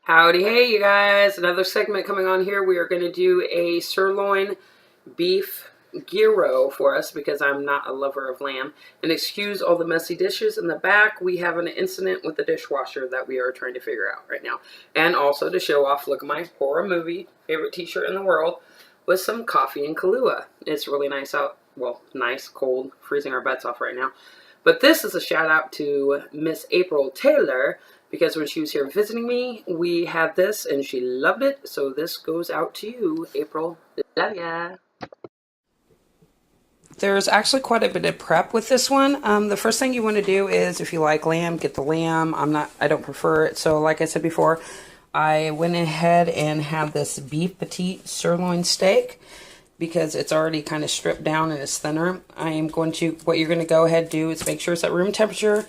Howdy, hey, you guys. Another segment coming on here. We are going to do a sirloin beef gyro for us because I'm not a lover of lamb. And excuse all the messy dishes in the back. We have an incident with the dishwasher that we are trying to figure out right now. And also to show off, look at my horror movie, favorite t-shirt in the world, with some coffee and Kahlua. It's really nice out. Well, nice, cold, freezing our butts off right now. But this is a shout out to Miss April Taylor, because when she was here visiting me, we had this and she loved it. So this goes out to you, April. Love ya. There's actually quite a bit of prep with this one. The first thing you want to do is, if you like lamb, get the lamb. I don't prefer it. So like I said before, I went ahead and had this beef petite sirloin steak because it's already kind of stripped down and it's thinner. What you're going to go ahead and do is make sure it's at room temperature.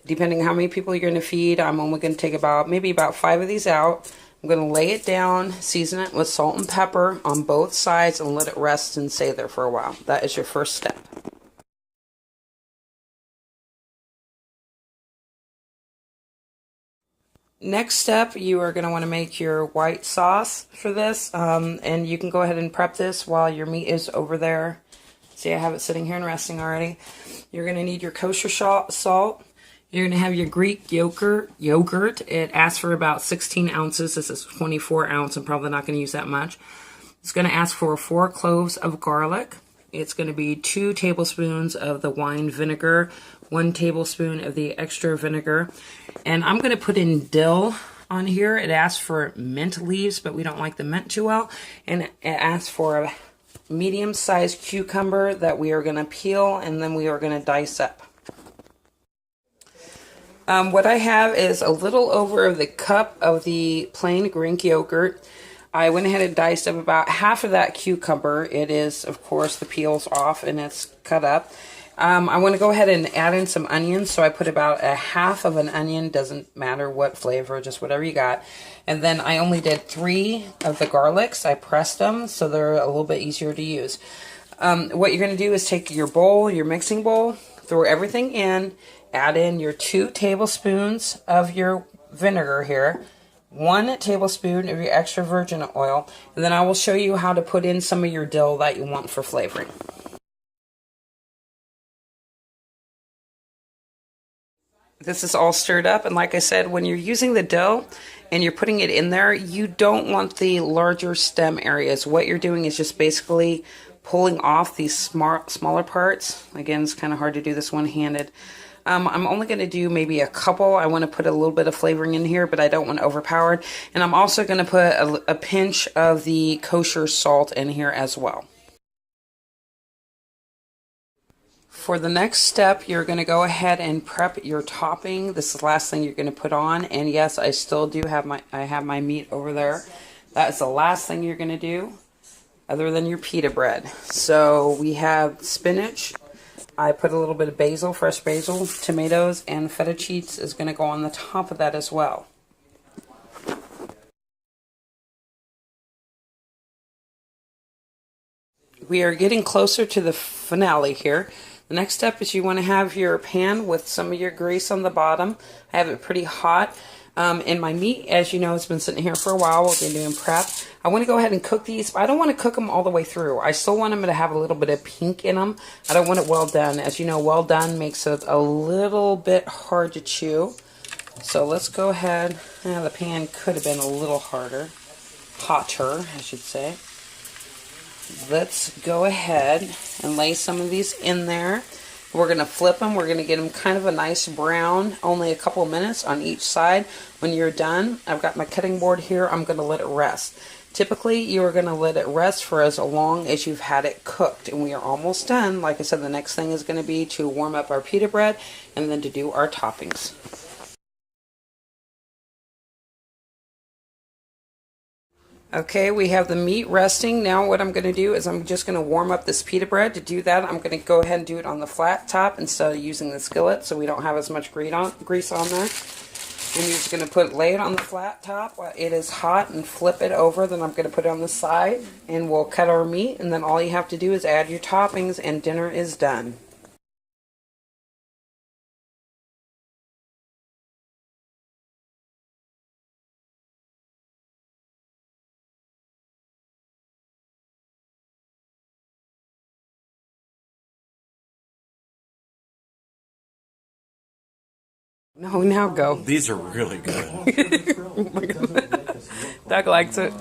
Depending on how many people you're going to feed, I'm only going to take maybe about 5 of these out. I'm going to lay it down, season it with salt and pepper on both sides, and let it rest and stay there for a while. That is your first step. Next step, you are going to want to make your white sauce for this, and you can go ahead and prep this while your meat is over there. See, I have it sitting here and resting already. You're going to need your kosher salt. You're going to have your Greek yogurt. It asks for about 16 ounces. This is 24 ounce. I'm probably not going to use that much. It's going to ask for 4 cloves of garlic. It's going to be 2 tablespoons of the wine vinegar, 1 tablespoon of the extra vinegar. And I'm going to put in dill on here. It asks for mint leaves, but we don't like the mint too well. And it asks for a medium-sized cucumber that we are going to peel and then we are going to dice up. What I have is a little over the cup of the plain Greek yogurt. I went ahead and diced up about half of that cucumber. It is, of course, the peel's off and it's cut up. I want to go ahead and add in some onions, so I put about a half of an onion. Doesn't matter what flavor, just whatever you got. And then I only did 3 of the garlics. I pressed them so they're a little bit easier to use. What you're going to do is take your bowl, your mixing bowl, throw everything in, add in your 2 tablespoons of your vinegar here, 1 tablespoon of your extra virgin oil, and then I will show you how to put in some of your dill that you want for flavoring. This is all stirred up, and like I said, when you're using the dill and you're putting it in there, you don't want the larger stem areas. What you're doing is just basically pulling off these smaller parts. Again, it's kind of hard to do this one-handed. I'm only going to do maybe a couple. I want to put a little bit of flavoring in here, but I don't want it overpowered. And I'm also going to put a pinch of the kosher salt in here as well. For the next step, you're going to go ahead and prep your topping. This is the last thing you're going to put on. And yes, I still do have my meat over there. That is the last thing you're going to do, other than your pita bread. So we have spinach. I put a little bit of basil, fresh basil, tomatoes, and feta cheese is going to go on the top of that as well. We are getting closer to the finale here. The next step is you want to have your pan with some of your grease on the bottom. I have it pretty hot. And my meat, as you know, has been sitting here for a while. We've been doing prep. I want to go ahead and cook these, but I don't want to cook them all the way through. I still want them to have a little bit of pink in them. I don't want it well done. As you know, well done makes it a little bit hard to chew. So let's go ahead. The pan could have been a little hotter, I should say. Let's go ahead and lay some of these in there. We're going to flip them. We're going to get them kind of a nice brown, only a couple of minutes on each side. When you're done, I've got my cutting board here. I'm going to let it rest. Typically, you're going to let it rest for as long as you've had it cooked. And we are almost done. Like I said, the next thing is going to be to warm up our pita bread and then to do our toppings. Okay, we have the meat resting. Now what I'm going to do is I'm just going to warm up this pita bread. To do that, I'm going to go ahead and do it on the flat top instead of using the skillet so we don't have as much grease on there. And you're just going to lay it on the flat top while it is hot and flip it over. Then I'm going to put it on the side and we'll cut our meat, and then all you have to do is add your toppings and dinner is done. No, now go. These are really good. Doug likes it.